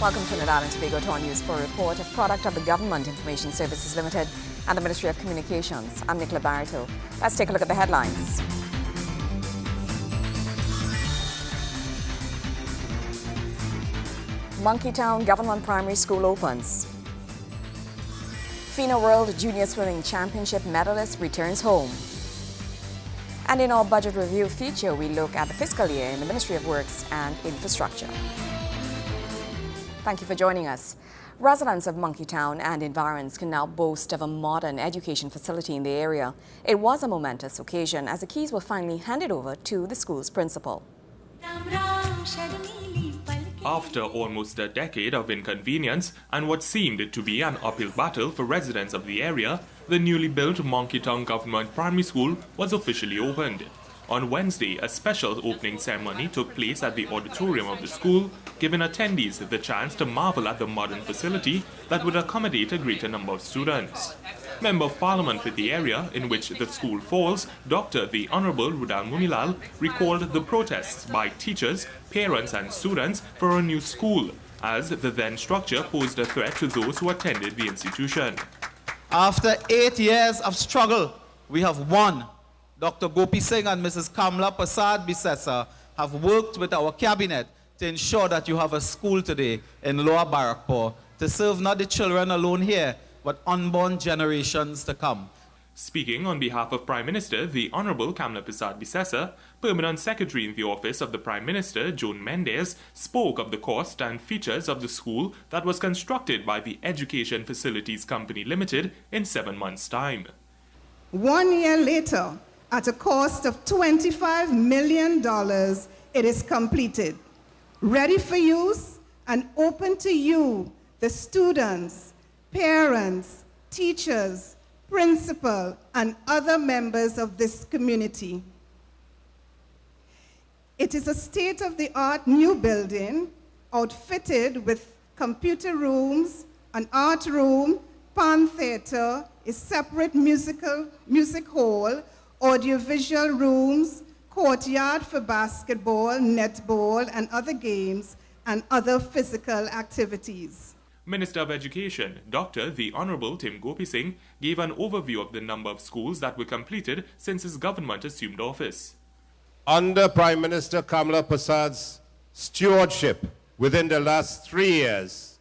Welcome to Trinidad and Tobago Tour News for a report, a product of the Government Information Services Limited and the Ministry of Communications. I'm Nicola Barreto. Let's take a look at the headlines. Monkeytown Government Primary School opens. FINA World Junior Swimming Championship medalist returns home. And in our budget review feature, we look at the fiscal year in the Ministry of Works and Infrastructure. Thank you for joining us. Residents of Monkeytown and environs can now boast of a modern education facility in the area. It was a momentous occasion as the keys were finally handed over to the school's principal. After almost a decade of inconvenience and what seemed to be an uphill battle for residents of the area, the newly built Monkeytown Government Primary School was officially opened. On Wednesday, a special opening ceremony took place at the auditorium of the school, giving attendees the chance to marvel at the modern facility that would accommodate a greater number of students. Member of Parliament for the area in which the school falls, Dr. the Honourable Rudal Munilal, recalled the protests by teachers, parents and students for a new school, as the then structure posed a threat to those who attended the institution. After 8 years of struggle, we have won. Dr. Gopi Singh and Mrs. Kamla Prasad Bisesa have worked with our cabinet to ensure that you have a school today in Lower Barrackpore to serve not the children alone here, but unborn generations to come. Speaking on behalf of Prime Minister, the Honourable Kamla Prasad Bisesa, Permanent Secretary in the Office of the Prime Minister, Joan Mendes, spoke of the cost and features of the school that was constructed by the Education Facilities Company Limited in 7 months' time. 1 year later, at a cost of $25 million, it is completed, ready for use and open to you, the students, parents, teachers, principal, and other members of this community. It is a state-of-the-art new building, outfitted with computer rooms, an art room, pan theater, a separate music hall, audiovisual rooms, courtyard for basketball, netball, and other games, and other physical activities. Minister of Education, Dr. the Honourable Tim Gopi Singh, gave an overview of the number of schools that were completed since his government assumed office. Under Prime Minister Kamla Prasad's stewardship within the last 3 years,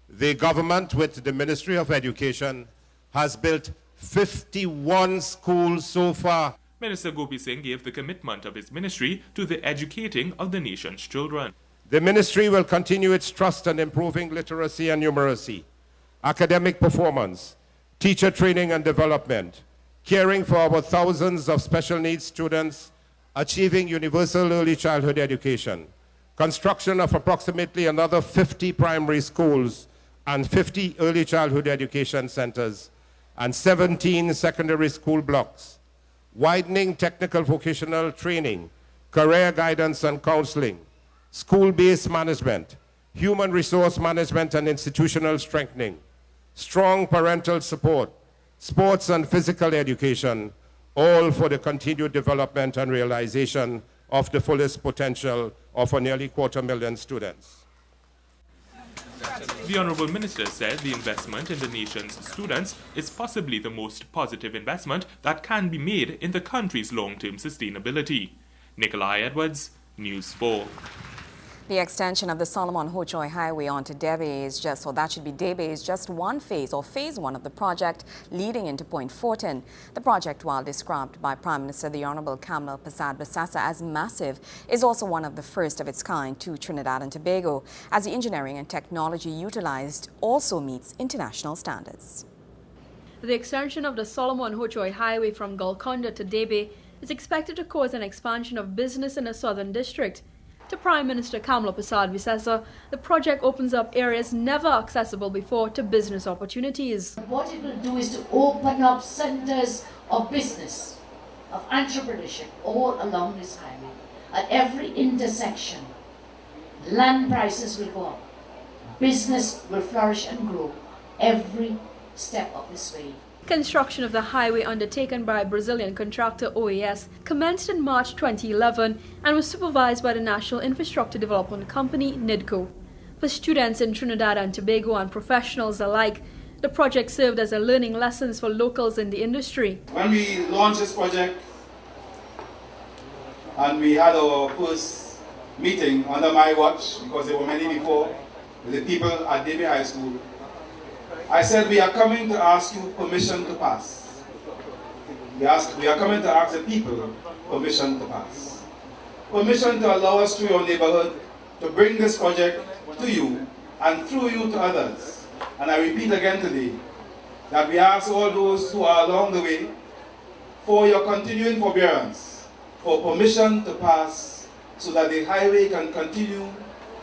the government with the Ministry of Education has built 51 schools so far. Minister Gopi Singh gave the commitment of his ministry to the educating of the nation's children. The ministry will continue its trust in improving literacy and numeracy, academic performance, teacher training and development, caring for our thousands of special needs students, achieving universal early childhood education, construction of approximately another 50 primary schools and 50 early childhood education centers, and 17 secondary school blocks, widening technical vocational training, career guidance and counseling, school-based management, human resource management and institutional strengthening, strong parental support, sports and physical education, all for the continued development and realization of the fullest potential of a nearly 250,000 students. The Honourable Minister said the investment in the nation's students is possibly the most positive investment that can be made in the country's long-term sustainability. Nikolai Edwards, News 4. The extension of the Solomon Hochoy Highway onto Debe is just one phase, or phase one of the project leading into Point Fortin. The project, while described by Prime Minister the Honourable Kamla Prasad Bisesa as massive, is also one of the first of its kind to Trinidad and Tobago, as the engineering and technology utilized also meets international standards. The extension of the Solomon Hochoy Highway from Golconda to Debe is expected to cause an expansion of business in the southern district. To Prime Minister Kamla Prasad Bisesa, the project opens up areas never accessible before to business opportunities. What it will do is to open up centers of business, of entrepreneurship all along this highway. At every intersection, land prices will go up, business will flourish and grow every step of this way. Construction of the highway, undertaken by Brazilian contractor OAS, commenced in March 2011 and was supervised by the National Infrastructure Development Company, NIDCO. For students in Trinidad and Tobago and professionals alike, the project served as a learning lessons for locals in the industry. When we launched this project and we had our first meeting under my watch, because there were many before, with the people at Debe High School, I said, we are coming to ask you permission to pass. We are coming to ask the people permission to pass. Permission to allow us through your neighborhood to bring this project to you and through you to others. And I repeat again today that we ask all those who are along the way for your continuing forbearance, for permission to pass so that the highway can continue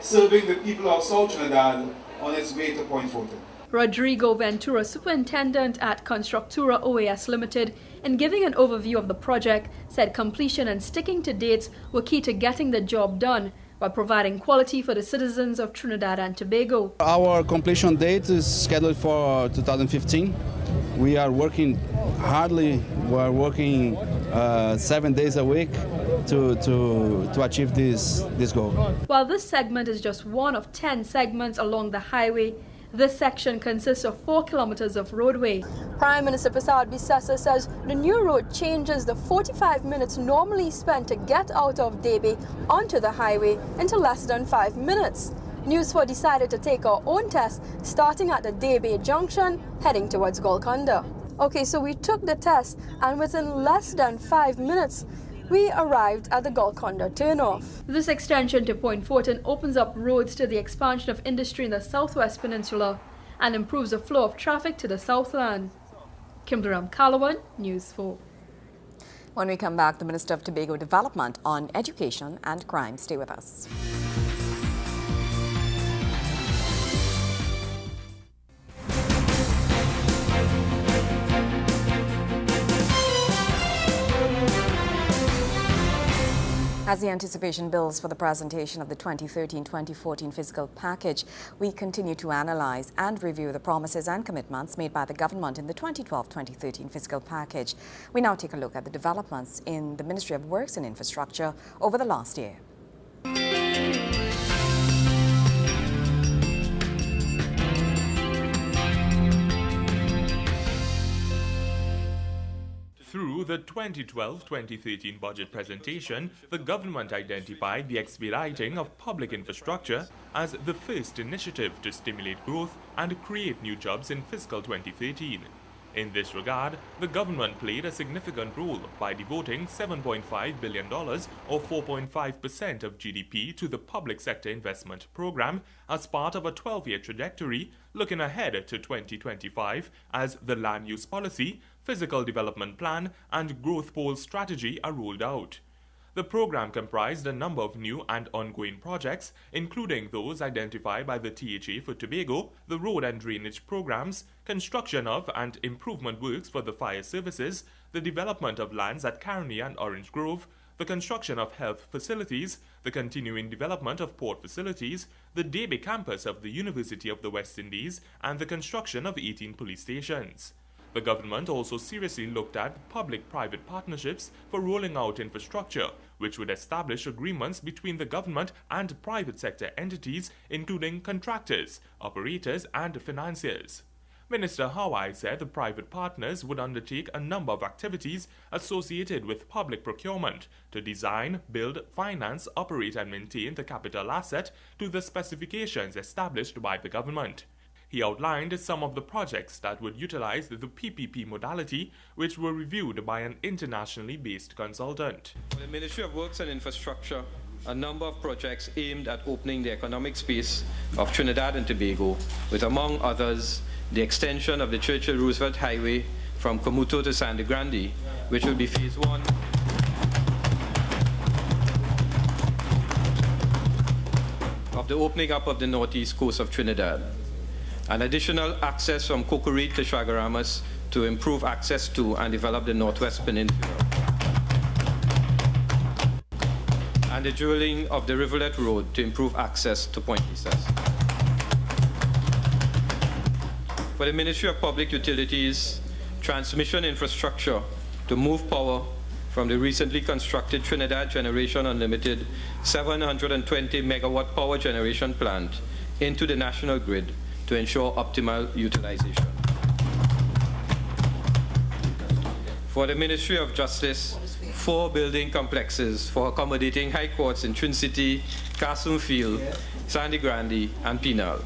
serving the people of South Trinidad on its way to Point Fortin. Rodrigo Ventura, superintendent at Constructura OAS Limited, in giving an overview of the project, said completion and sticking to dates were key to getting the job done by providing quality for the citizens of Trinidad and Tobago. Our completion date is scheduled for 2015. We are working hardly. We are working 7 days a week to achieve this goal. While this segment is just one of 10 segments along the highway, this section consists of 4 kilometers of roadway. Prime Minister Prasad Bisesa says the new road changes the 45 minutes normally spent to get out of Debe onto the highway into less than 5 minutes. News 4 decided to take our own test, starting at the Debe Junction, heading towards Golconda. Okay, so we took the test, and within less than 5 minutes, we arrived at the Golconda turnoff. This extension to Point Fortin opens up roads to the expansion of industry in the Southwest Peninsula and improves the flow of traffic to the Southland. Kimberam Calawan, News 4. When we come back, the Minister of Tobago Development on Education and Crime. Stay with us. As the anticipation builds for the presentation of the 2013-2014 fiscal package, we continue to analyze and review the promises and commitments made by the government in the 2012-2013 fiscal package. We now take a look at the developments in the Ministry of Works and Infrastructure over the last year. Through the 2012-2013 budget presentation, the government identified the expediting of public infrastructure as the first initiative to stimulate growth and create new jobs in fiscal 2013. In this regard, the government played a significant role by devoting $7.5 billion or 4.5% of GDP to the public sector investment program as part of a 12-year trajectory looking ahead to 2025 as the land use policy, physical development plan and growth pole strategy are rolled out. The program comprised a number of new and ongoing projects, including those identified by the THA for Tobago, the road and drainage programs, construction of and improvement works for the fire services, the development of lands at Caroni and Orange Grove, the construction of health facilities, the continuing development of port facilities, the Debe campus of the University of the West Indies, and the construction of 18 police stations. The government also seriously looked at public-private partnerships for rolling out infrastructure, which would establish agreements between the government and private sector entities, including contractors, operators, and financiers. Minister Hawaii said the private partners would undertake a number of activities associated with public procurement to design, build, finance, operate, and maintain the capital asset to the specifications established by the government. He outlined some of the projects that would utilize the PPP modality, which were reviewed by an internationally based consultant. For the Ministry of Works and Infrastructure, a number of projects aimed at opening the economic space of Trinidad and Tobago, with, among others, the extension of the Churchill-Roosevelt Highway from Comuto to Sangre Grande, which will be phase 1. Of the opening up of the northeast coast of Trinidad. An additional access from Cocorite to Chaguaramas to improve access to and develop the Northwest Peninsula. And the drilling of the Rivulet Road to improve access to Point Lisas. For the Ministry of Public Utilities, transmission infrastructure to move power from the recently constructed Trinidad Generation Unlimited 720 megawatt power generation plant into the national grid to ensure optimal utilization. For the Ministry of Justice, 4 building complexes for accommodating high courts in Twin City, Castlefield, Sandy Grande, and Penal.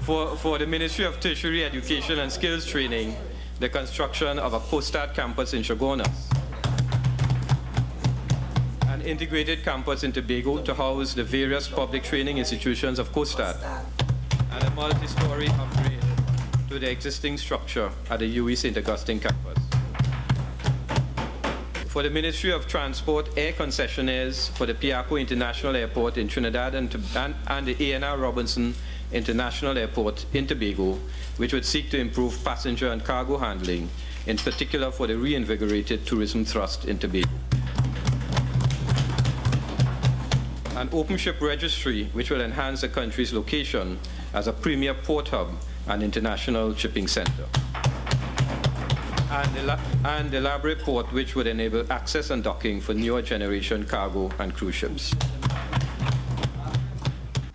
For the Ministry of Tertiary Education and Skills Training, the construction of a COSTAD campus in Chaguanas, an integrated campus in Tobago to house the various public training institutions of COSTAD, and a multi-story upgrade to the existing structure at the UWI St. Augustine campus. For the Ministry of Transport, air concessionaires for the Piarco International Airport in Trinidad and the A&R Robinson International Airport in Tobago, which would seek to improve passenger and cargo handling, in particular for the reinvigorated tourism thrust in Tobago. An open ship registry, which will enhance the country's location as a premier port hub and international shipping center. And the elaborate port, which would enable access and docking for newer generation cargo and cruise ships.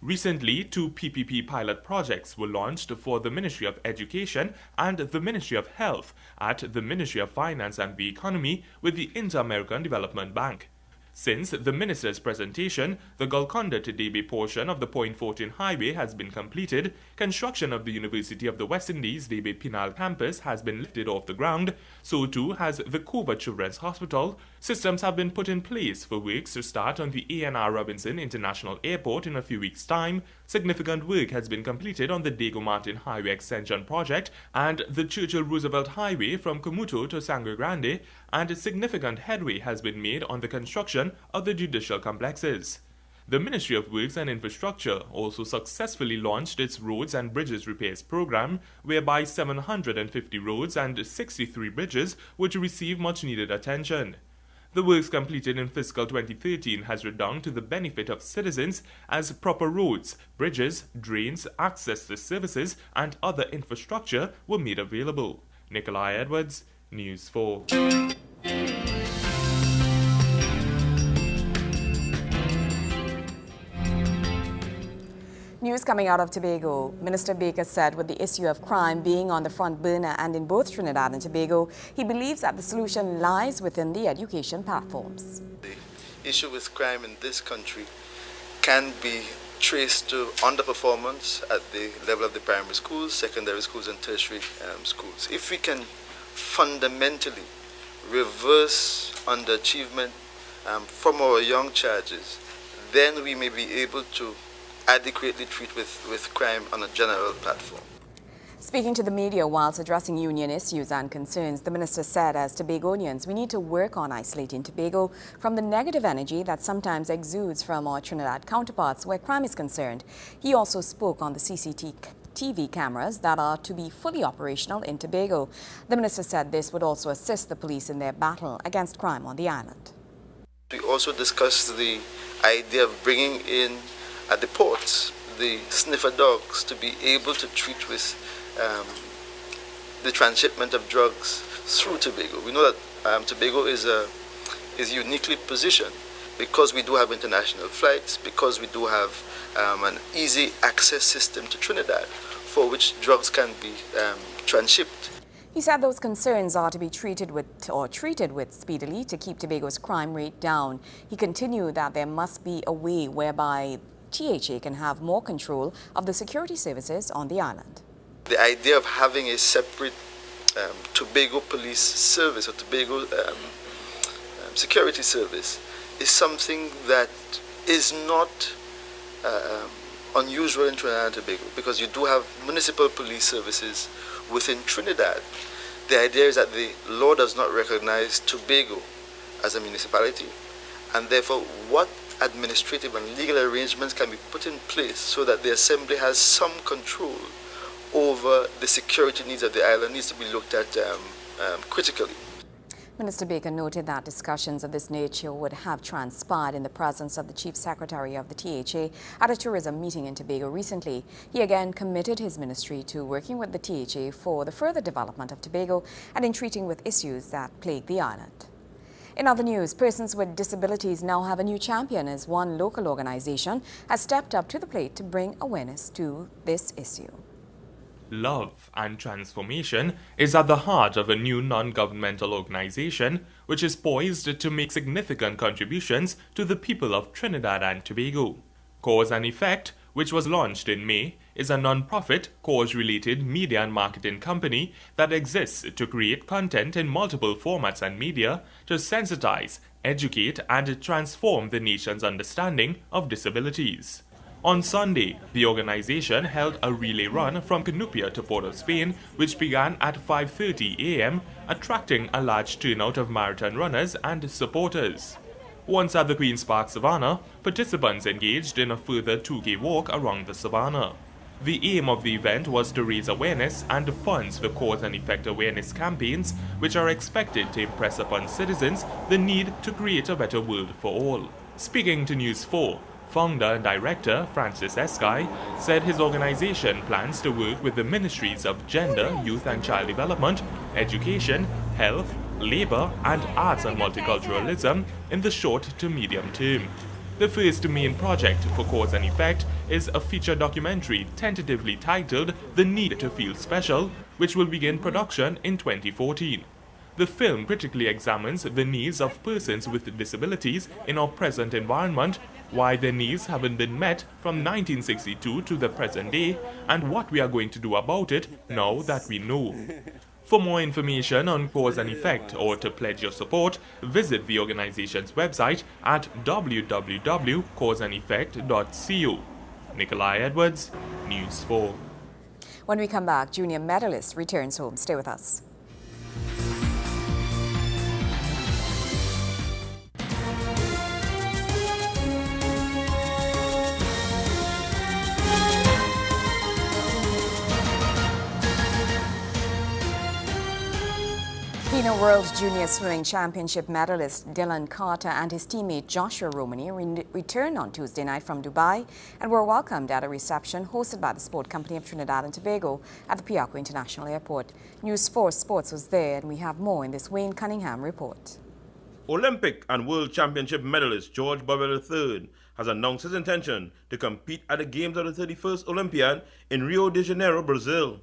Recently, 2 PPP pilot projects were launched for the Ministry of Education and the Ministry of Health at the Ministry of Finance and the Economy with the Inter-American Development Bank. Since the minister's presentation, the Golconda to Debe portion of the Point Fortin Highway has been completed, construction of the University of the West Indies Debe Penal campus has been lifted off the ground, so too has the Cova Children's Hospital. Systems have been put in place for works to start on the A&R Robinson International Airport in a few weeks' time. Significant work has been completed on the Diego Martin Highway Extension Project and the Churchill Roosevelt Highway from Comuto to Sangre Grande, and significant headway has been made on the construction of the judicial complexes. The Ministry of Works and Infrastructure also successfully launched its Roads and Bridges Repairs Program, whereby 750 roads and 63 bridges were to receive much-needed attention. The works completed in fiscal 2013 has redounded to the benefit of citizens as proper roads, bridges, drains, access to services, and other infrastructure were made available. Nikolai Edwards, News 4. News coming out of Tobago. Minister Baker said with the issue of crime being on the front burner and in both Trinidad and Tobago, he believes that the solution lies within the education platforms. The issue with crime in this country can be traced to underperformance at the level of the primary schools, secondary schools, and tertiary schools. If we can fundamentally reverse underachievement from our young charges, then we may be able to adequately treat with crime on a general platform. Speaking to the media whilst addressing union issues and concerns, the minister said, as Tobagonians, we need to work on isolating Tobago from the negative energy that sometimes exudes from our Trinidad counterparts where crime is concerned. He also spoke on the CCTV cameras that are to be fully operational in Tobago. The minister said this would also assist the police in their battle against crime on the island. We also discussed the idea of bringing in at the ports the sniffer dogs to be able to treat with the transshipment of drugs through Tobago. We know that Tobago is uniquely positioned because we do have international flights, because we do have an easy access system to Trinidad for which drugs can be transshipped. He said those concerns are to be treated with speedily to keep Tobago's crime rate down. He continued that there must be a way whereby THA can have more control of the security services on the island. The idea of having a separate Tobago police service or Tobago security service is something that is not unusual in Trinidad and Tobago, because you do have municipal police services within Trinidad. The idea is that the law does not recognize Tobago as a municipality, and therefore what administrative and legal arrangements can be put in place so that the Assembly has some control over the security needs of the island needs to be looked at critically. Minister Baker noted that discussions of this nature would have transpired in the presence of the Chief Secretary of the THA at a tourism meeting in Tobago recently. He again committed his ministry to working with the THA for the further development of Tobago and in treating with issues that plague the island. In other news, persons with disabilities now have a new champion as one local organization has stepped up to the plate to bring awareness to this issue. Love and transformation is at the heart of a new non-governmental organization which is poised to make significant contributions to the people of Trinidad and Tobago. Cause and Effect, which was launched in May, is a non-profit, cause-related media and marketing company that exists to create content in multiple formats and media to sensitize, educate, and transform the nation's understanding of disabilities. On Sunday, the organization held a relay run from Canupia to Port of Spain, which began at 5:30 a.m., attracting a large turnout of marathon runners and supporters. Once at the Queen's Park Savannah, participants engaged in a further 2K walk around the savannah. The aim of the event was to raise awareness and funds for cause and effect awareness campaigns, which are expected to impress upon citizens the need to create a better world for all. Speaking to News 4, founder and director Francis Eskai said his organization plans to work with the ministries of Gender, Youth and Child Development, Education, Health, Labour and Arts and Multiculturalism in the short to medium term. The first main project for Cause and Effect is a feature documentary tentatively titled The Need to Feel Special, which will begin production in 2014. The film critically examines the needs of persons with disabilities in our present environment, why their needs haven't been met from 1962 to the present day, and what we are going to do about it now that we know. For more information on Cause and Effect or to pledge your support, visit the organization's website at www.causeandeffect.co. Nikolai Edwards, News 4. When we come back, junior medalist returns home. Stay with us. FINA World Junior Swimming Championship medalist Dylan Carter and his teammate Joshua Romani returned on Tuesday night from Dubai and were welcomed at a reception hosted by the Sport Company of Trinidad and Tobago at the Piarco International Airport. News 4 Sports was there, and we have more in this Wayne Cunningham report. Olympic and World Championship medalist George Bovell III has announced his intention to compete at the Games of the 31st Olympiad in Rio de Janeiro, Brazil.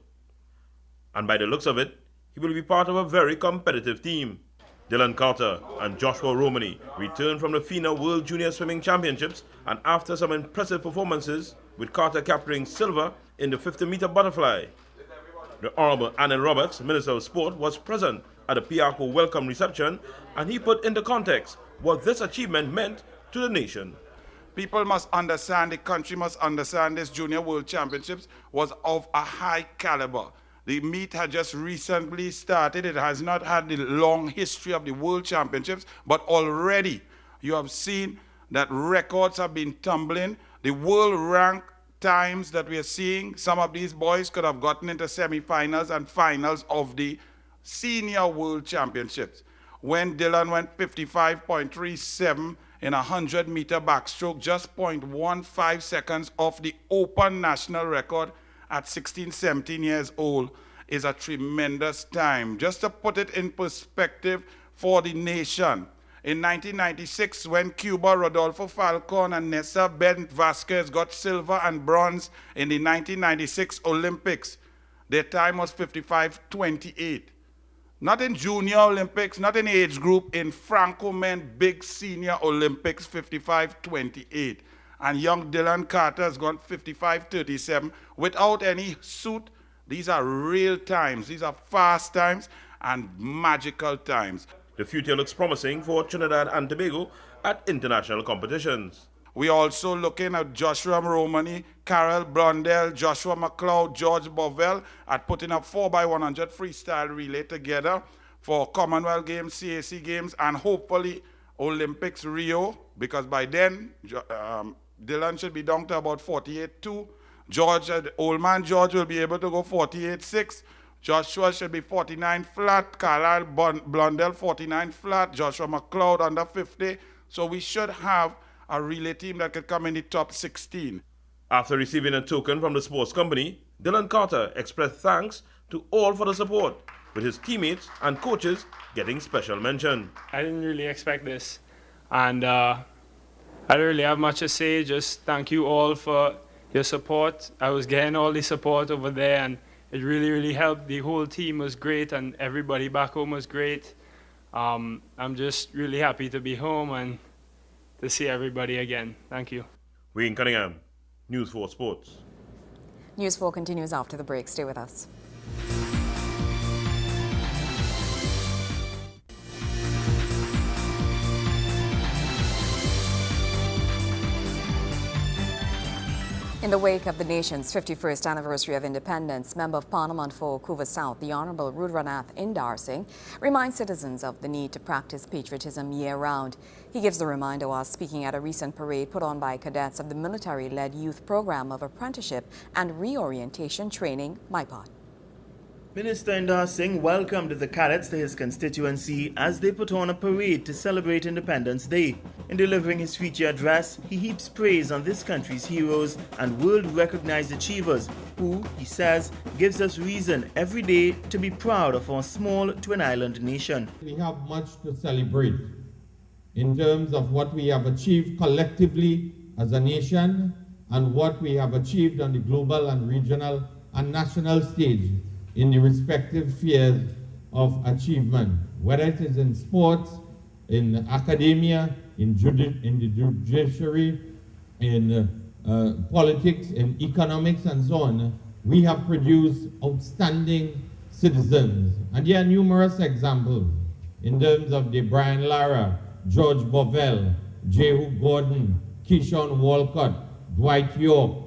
And by the looks of it, he will be part of a very competitive team. Dylan Carter and Joshua Romani returned from the FINA World Junior Swimming Championships, and after some impressive performances, with Carter capturing silver in the 50-meter butterfly. The Honorable Annan Roberts, Minister of Sport, was present at the Piarco welcome reception, and he put into context what this achievement meant to the nation. People must understand, the country must understand this Junior World Championships was of a high caliber. The meet had just recently started. It has not had the long history of the World Championships, but already you have seen that records have been tumbling. The world rank times that we are seeing, some of these boys could have gotten into semifinals and finals of the Senior World Championships. When Dylan went 55.37 in a 100-meter backstroke, just 0.15 seconds off the open national record at 16, 17 years old, is a tremendous time. Just to put it in perspective for the nation, in 1996, when Cuba, Rodolfo Falcon and Nessa Bent Vasquez got silver and bronze in the 1996 Olympics, their time was 55.28. Not in Junior Olympics, not in age group, in Franco-Men Big Senior Olympics, 55.28. And young Dylan Carter has gone 55.37 without any suit. These are real times. These are fast times and magical times. The future looks promising for Trinidad and Tobago at international competitions. We're also looking at Joshua Romani, Carol Blondell, Joshua McLeod, George Bovell at putting up 4x100 freestyle relay together for Commonwealth Games, CAC Games, and hopefully Olympics Rio, because by then Dylan should be down to about 48.2. George, old man George, will be able to go 48.6. Joshua should be 49 flat. Carlisle Blondell 49 flat. Joshua McLeod under 50. So we should have a relay team that could come in the top 16. After receiving a token from the sports company, Dylan Carter expressed thanks to all for the support. with his teammates and coaches getting special mention. I didn't really expect this, and I don't really have much to say. Just thank you all for your support. I was getting all the support over there, and it really, really helped. The whole team was great, and everybody back home was great. I'm just really happy to be home and to see everybody again. Thank you. Wayne Cunningham, News 4 Sports. News 4 continues after the break. Stay with us. In the wake of the nation's 51st anniversary of independence, Member of Parliament for Couva South, the Honourable Rudranath Indar Singh, reminds citizens of the need to practice patriotism year-round. He gives the reminder while speaking at a recent parade put on by cadets of the military-led youth program of apprenticeship and reorientation training, MIPOT. Minister Indar Singh welcomed the cadets to his constituency as they put on a parade to celebrate Independence Day. In delivering his feature address, he heaps praise on this country's heroes and world-recognized achievers who, he says, gives us reason every day to be proud of our small twin-island nation. We have much to celebrate in terms of what we have achieved collectively as a nation and what we have achieved on the global and regional and national stage in the respective spheres of achievement, whether it is in sports, in academia, in the judiciary, in politics, in economics, and so on. We have produced outstanding citizens. And there are numerous examples in terms of the Brian Lara, George Bovell, Jehu Gordon, Keyshawn Walcott, Dwight York,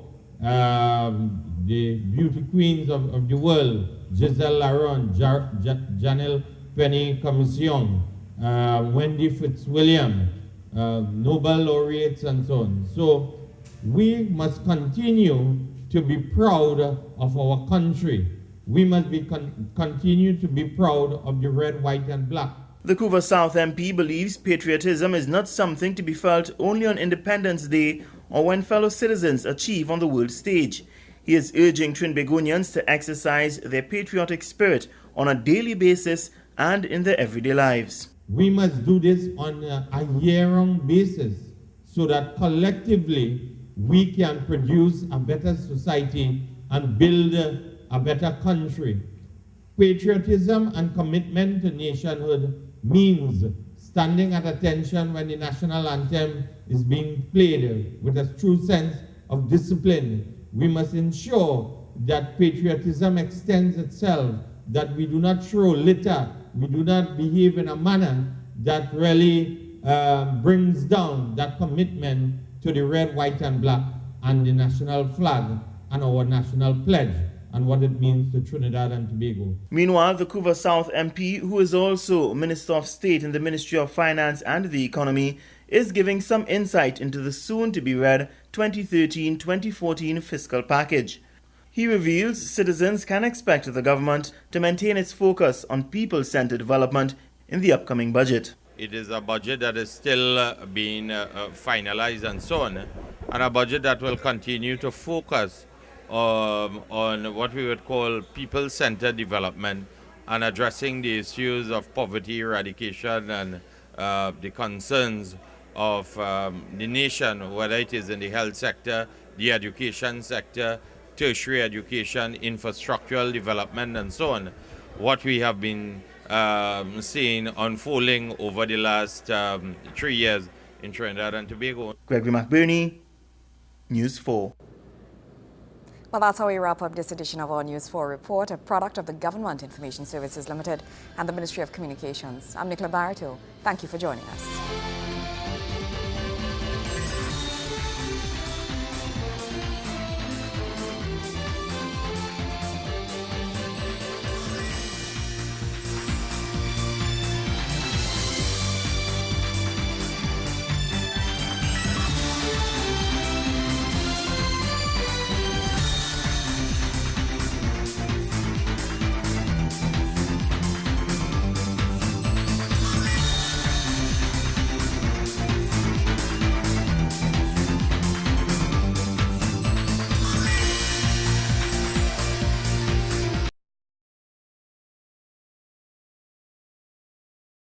the beauty queens of the world, Giselle Laron, Janelle Penny Commission, Wendy Fitzwilliam, Nobel laureates, and so on. So we must continue to be proud of our country. We must continue to be proud of the red, white, and black. The Couva South MP believes patriotism is not something to be felt only on Independence Day or when fellow citizens achieve on the world stage. He is urging Trinbagonians to exercise their patriotic spirit on a daily basis and in their everyday lives. We must do this on a year-round basis so that collectively we can produce a better society and build a better country. Patriotism and commitment to nationhood means standing at attention when the national anthem is being played with a true sense of discipline. We must ensure that patriotism extends itself, that we do not throw litter, we do not behave in a manner that really brings down that commitment to the red, white, and black, and the national flag, and our national pledge, and what it means to Trinidad and Tobago. Meanwhile, the Couva South MP, who is also Minister of State in the Ministry of Finance and the Economy, is giving some insight into the soon-to-be-read 2013-2014 fiscal package. He reveals citizens can expect the government to maintain its focus on people-centered development in the upcoming budget. It is a budget that is still being finalized and so on, and a budget that will continue to focus on what we would call people-centered development and addressing the issues of poverty eradication and the concerns of the nation, whether it is in the health sector, the education sector, tertiary education, infrastructural development, and so on. What we have been seeing unfolding over the last 3 years in Trinidad and Tobago. Gregory McBurney, News 4. Well, that's how we wrap up this edition of our News 4 report, a product of the Government Information Services Limited and the Ministry of Communications. I'm Nicola Barreto. Thank you for joining us.